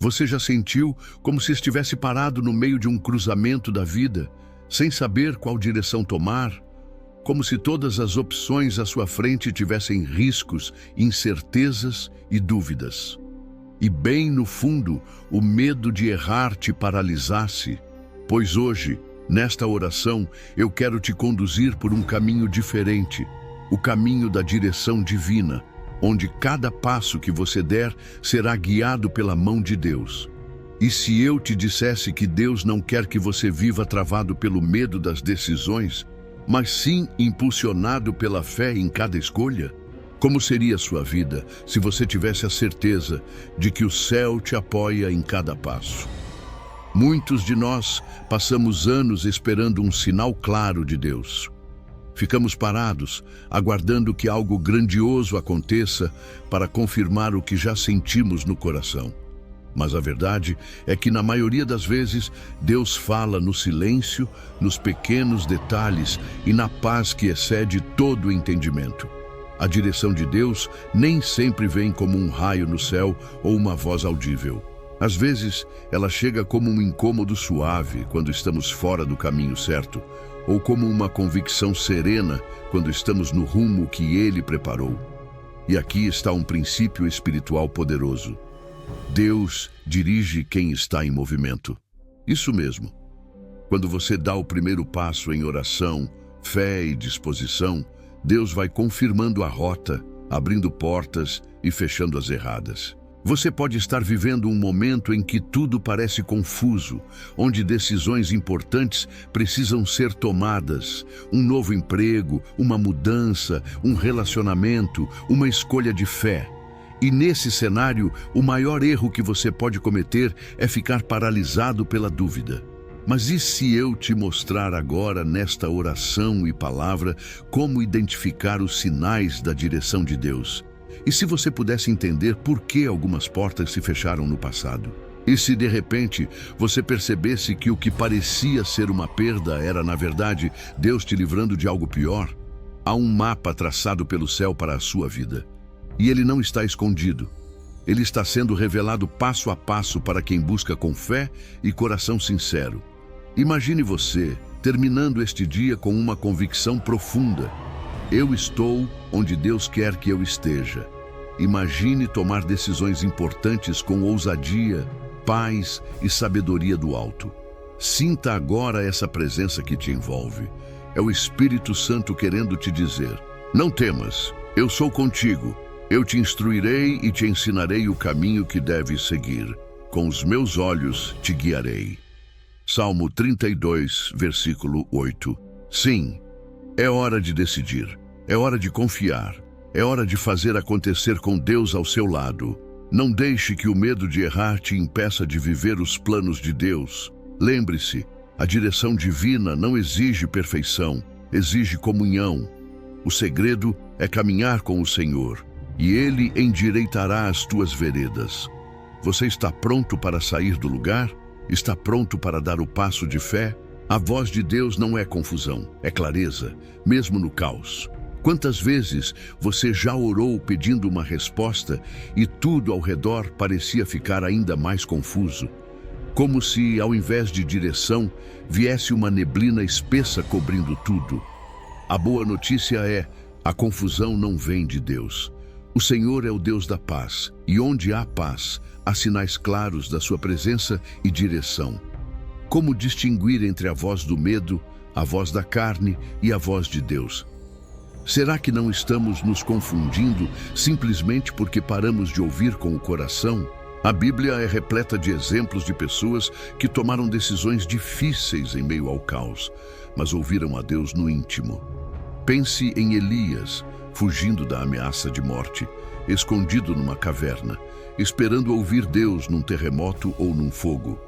Você já sentiu como se estivesse parado no meio de um cruzamento da vida, sem saber qual direção tomar? Como se todas as opções à sua frente tivessem riscos, incertezas e dúvidas. E bem no fundo, o medo de errar te paralisasse. Pois hoje, nesta oração, eu quero te conduzir por um caminho diferente, o caminho da direção divina, onde cada passo que você der será guiado pela mão de Deus. E se eu te dissesse que Deus não quer que você viva travado pelo medo das decisões, mas sim impulsionado pela fé em cada escolha? Como seria a sua vida se você tivesse a certeza de que o céu te apoia em cada passo? Muitos de nós passamos anos esperando um sinal claro de Deus. Ficamos parados, aguardando que algo grandioso aconteça para confirmar o que já sentimos no coração. Mas a verdade é que, na maioria das vezes, Deus fala no silêncio, nos pequenos detalhes e na paz que excede todo o entendimento. A direção de Deus nem sempre vem como um raio no céu ou uma voz audível. Às vezes, ela chega como um incômodo suave quando estamos fora do caminho certo, ou como uma convicção serena quando estamos no rumo que Ele preparou. E aqui está um princípio espiritual poderoso. Deus dirige quem está em movimento. Isso mesmo. Quando você dá o primeiro passo em oração, fé e disposição, Deus vai confirmando a rota, abrindo portas e fechando as erradas. Você pode estar vivendo um momento em que tudo parece confuso, onde decisões importantes precisam ser tomadas, um novo emprego, uma mudança, um relacionamento, uma escolha de fé. E nesse cenário, o maior erro que você pode cometer é ficar paralisado pela dúvida. Mas e se eu te mostrar agora, nesta oração e palavra, como identificar os sinais da direção de Deus? E se você pudesse entender por que algumas portas se fecharam no passado? E se de repente você percebesse que o que parecia ser uma perda era, na verdade, Deus te livrando de algo pior? Há um mapa traçado pelo céu para a sua vida. E ele não está escondido. Ele está sendo revelado passo a passo para quem busca com fé e coração sincero. Imagine você terminando este dia com uma convicção profunda. Eu estou onde Deus quer que eu esteja. Imagine tomar decisões importantes com ousadia, paz e sabedoria do alto. Sinta agora essa presença que te envolve. É o Espírito Santo querendo te dizer: não temas, eu sou contigo. Eu te instruirei e te ensinarei o caminho que deves seguir. Com os meus olhos te guiarei. Salmo 32, versículo 8. Sim, é hora de decidir. É hora de confiar. É hora de fazer acontecer com Deus ao seu lado. Não deixe que o medo de errar te impeça de viver os planos de Deus. Lembre-se, a direção divina não exige perfeição, exige comunhão. O segredo é caminhar com o Senhor, e Ele endireitará as tuas veredas. Você está pronto para sair do lugar? Está pronto para dar o passo de fé? A voz de Deus não é confusão, é clareza, mesmo no caos. Quantas vezes você já orou pedindo uma resposta e tudo ao redor parecia ficar ainda mais confuso? Como se, ao invés de direção, viesse uma neblina espessa cobrindo tudo. A boa notícia é: a confusão não vem de Deus. O Senhor é o Deus da paz, e onde há paz, há sinais claros da sua presença e direção. Como distinguir entre a voz do medo, a voz da carne e a voz de Deus? Será que não estamos nos confundindo simplesmente porque paramos de ouvir com o coração? A Bíblia é repleta de exemplos de pessoas que tomaram decisões difíceis em meio ao caos, mas ouviram a Deus no íntimo. Pense em Elias, fugindo da ameaça de morte, escondido numa caverna, esperando ouvir Deus num terremoto ou num fogo.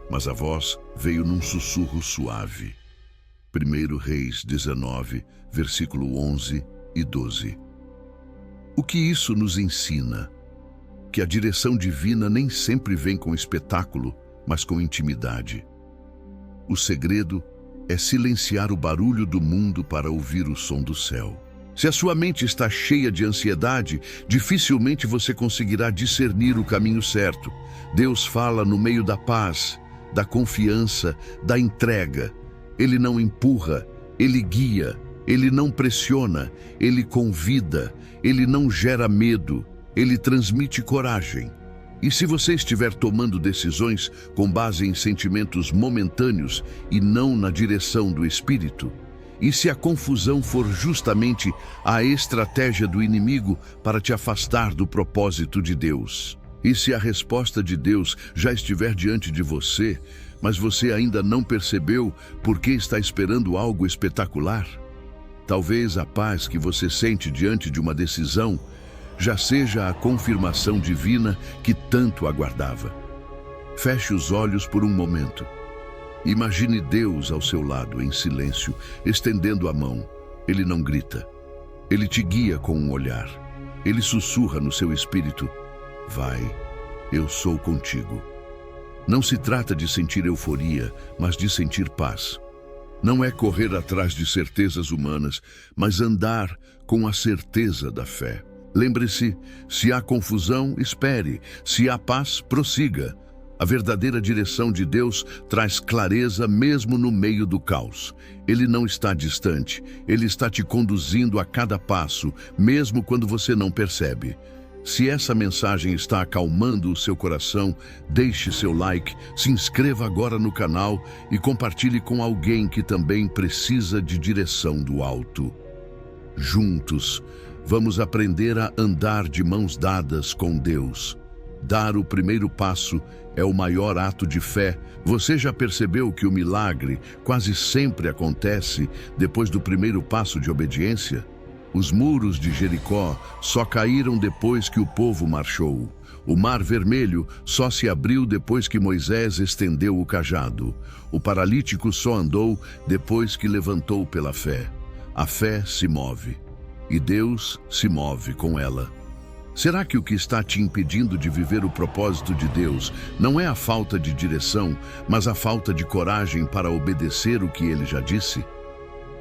Mas a voz veio num sussurro suave. 1 Reis 19, versículo 11 e 12. O que isso nos ensina? Que a direção divina nem sempre vem com espetáculo, mas com intimidade. O segredo é silenciar o barulho do mundo para ouvir o som do céu. Se a sua mente está cheia de ansiedade, dificilmente você conseguirá discernir o caminho certo. Deus fala no meio da paz, da confiança, da entrega. Ele não empurra, ele guia, ele não pressiona, ele convida, ele não gera medo, ele transmite coragem. E se você estiver tomando decisões com base em sentimentos momentâneos e não na direção do Espírito, e se a confusão for justamente a estratégia do inimigo para te afastar do propósito de Deus, e se a resposta de Deus já estiver diante de você, mas você ainda não percebeu porque está esperando algo espetacular, talvez a paz que você sente diante de uma decisão já seja a confirmação divina que tanto aguardava. Feche os olhos por um momento. Imagine Deus ao seu lado, em silêncio, estendendo a mão. Ele não grita. Ele te guia com um olhar. Ele sussurra no seu espírito: vai, eu sou contigo. Não se trata de sentir euforia, mas de sentir paz. Não é correr atrás de certezas humanas, mas andar com a certeza da fé. Lembre-se, se há confusão, espere. Se há paz, prossiga. A verdadeira direção de Deus traz clareza mesmo no meio do caos. Ele não está distante, ele está te conduzindo a cada passo, mesmo quando você não percebe. Se essa mensagem está acalmando o seu coração, deixe seu like, se inscreva agora no canal e compartilhe com alguém que também precisa de direção do alto. Juntos, vamos aprender a andar de mãos dadas com Deus. Dar o primeiro passo é o maior ato de fé. Você já percebeu que o milagre quase sempre acontece depois do primeiro passo de obediência? Os muros de Jericó só caíram depois que o povo marchou. O Mar Vermelho só se abriu depois que Moisés estendeu o cajado. O paralítico só andou depois que levantou pela fé. A fé se move, e Deus se move com ela. Será que o que está te impedindo de viver o propósito de Deus não é a falta de direção, mas a falta de coragem para obedecer o que Ele já disse?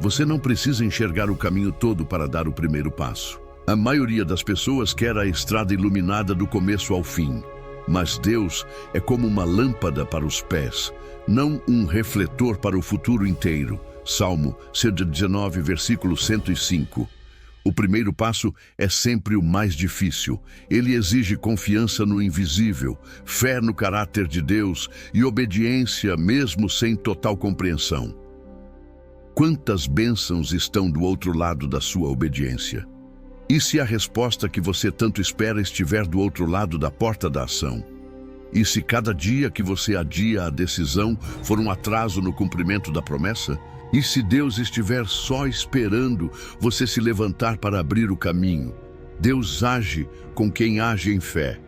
Você não precisa enxergar o caminho todo para dar o primeiro passo. A maioria das pessoas quer a estrada iluminada do começo ao fim, mas Deus é como uma lâmpada para os pés, não um refletor para o futuro inteiro. Salmo 119, versículo 105. O primeiro passo é sempre o mais difícil. Ele exige confiança no invisível, fé no caráter de Deus e obediência mesmo sem total compreensão. Quantas bênçãos estão do outro lado da sua obediência? E se a resposta que você tanto espera estiver do outro lado da porta da ação? E se cada dia que você adia a decisão for um atraso no cumprimento da promessa? E se Deus estiver só esperando você se levantar para abrir o caminho? Deus age com quem age em fé.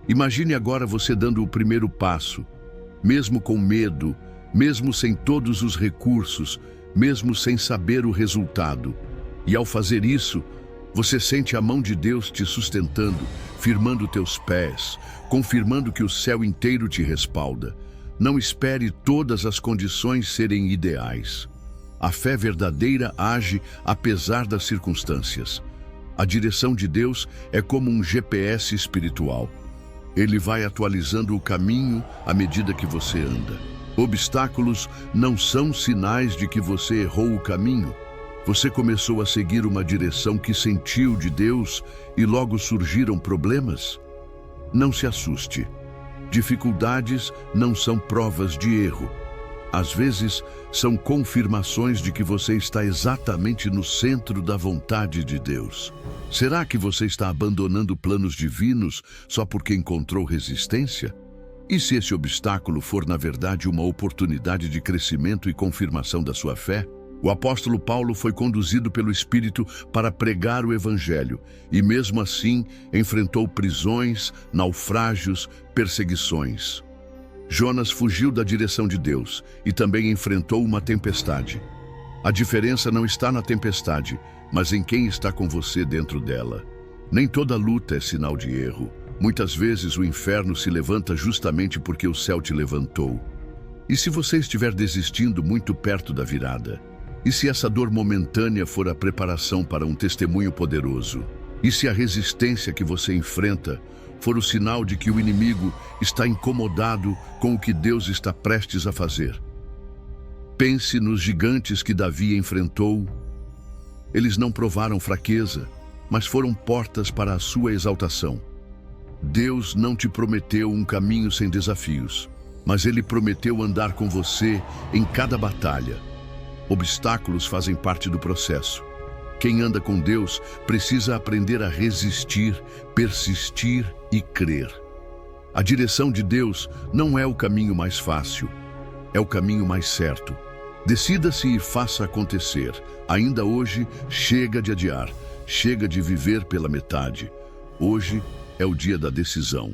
Imagine agora você dando o primeiro passo, mesmo com medo, mesmo sem todos os recursos, mesmo sem saber o resultado. E ao fazer isso, você sente a mão de Deus te sustentando, firmando teus pés, confirmando que o céu inteiro te respalda. Não espere todas as condições serem ideais. A fé verdadeira age apesar das circunstâncias. A direção de Deus é como um GPS espiritual. Ele vai atualizando o caminho à medida que você anda. Obstáculos não são sinais de que você errou o caminho. Você começou a seguir uma direção que sentiu de Deus e logo surgiram problemas? Não se assuste. Dificuldades não são provas de erro. Às vezes, são confirmações de que você está exatamente no centro da vontade de Deus. Será que você está abandonando planos divinos só porque encontrou resistência? E se esse obstáculo for, na verdade, uma oportunidade de crescimento e confirmação da sua fé? O apóstolo Paulo foi conduzido pelo Espírito para pregar o Evangelho e, mesmo assim, enfrentou prisões, naufrágios, perseguições. Jonas fugiu da direção de Deus e também enfrentou uma tempestade. A diferença não está na tempestade, mas em quem está com você dentro dela. Nem toda luta é sinal de erro. Muitas vezes o inferno se levanta justamente porque o céu te levantou. E se você estiver desistindo muito perto da virada? E se essa dor momentânea for a preparação para um testemunho poderoso? E se a resistência que você enfrenta for o sinal de que o inimigo está incomodado com o que Deus está prestes a fazer? Pense nos gigantes que Davi enfrentou. Eles não provaram fraqueza, mas foram portas para a sua exaltação. Deus não te prometeu um caminho sem desafios, mas Ele prometeu andar com você em cada batalha. Obstáculos fazem parte do processo. Quem anda com Deus precisa aprender a resistir, persistir e crer. A direção de Deus não é o caminho mais fácil, é o caminho mais certo. Decida-se e faça acontecer. Ainda hoje, chega de adiar, chega de viver pela metade. Hoje é o dia da decisão.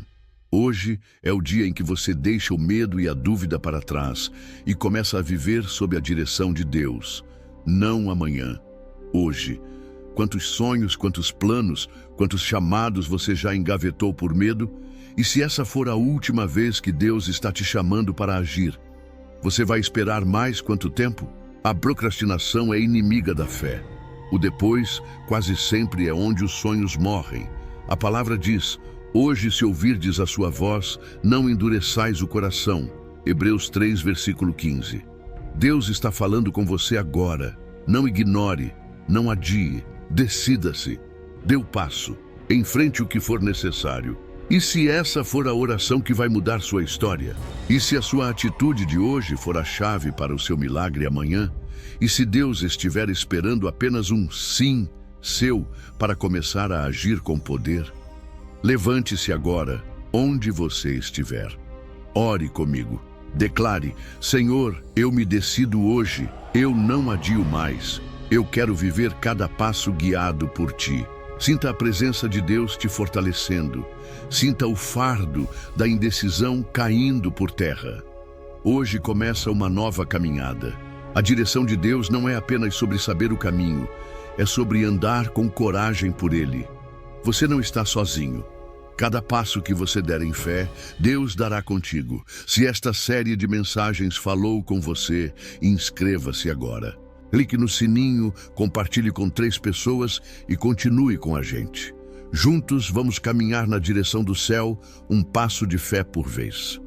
Hoje é o dia em que você deixa o medo e a dúvida para trás e começa a viver sob a direção de Deus. Não amanhã, hoje. Quantos sonhos, quantos planos, quantos chamados você já engavetou por medo? E se essa for a última vez que Deus está te chamando para agir, você vai esperar mais quanto tempo? A procrastinação é inimiga da fé. O depois quase sempre é onde os sonhos morrem. A palavra diz: hoje, se ouvirdes a sua voz, não endureçais o coração. Hebreus 3, versículo 15. Deus está falando com você agora. Não ignore, não adie, decida-se, dê o passo, enfrente o que for necessário. E se essa for a oração que vai mudar sua história? E se a sua atitude de hoje for a chave para o seu milagre amanhã? E se Deus estiver esperando apenas um sim seu para começar a agir com poder? Levante-se agora, onde você estiver. Ore comigo. Declare: Senhor, eu me decido hoje, eu não adio mais. Eu quero viver cada passo guiado por Ti. Sinta a presença de Deus te fortalecendo. Sinta o fardo da indecisão caindo por terra. Hoje começa uma nova caminhada. A direção de Deus não é apenas sobre saber o caminho, é sobre andar com coragem por Ele. Você não está sozinho. Cada passo que você der em fé, Deus dará contigo. Se esta série de mensagens falou com você, inscreva-se agora. Clique no sininho, compartilhe com 3 pessoas e continue com a gente. Juntos vamos caminhar na direção do céu, um passo de fé por vez.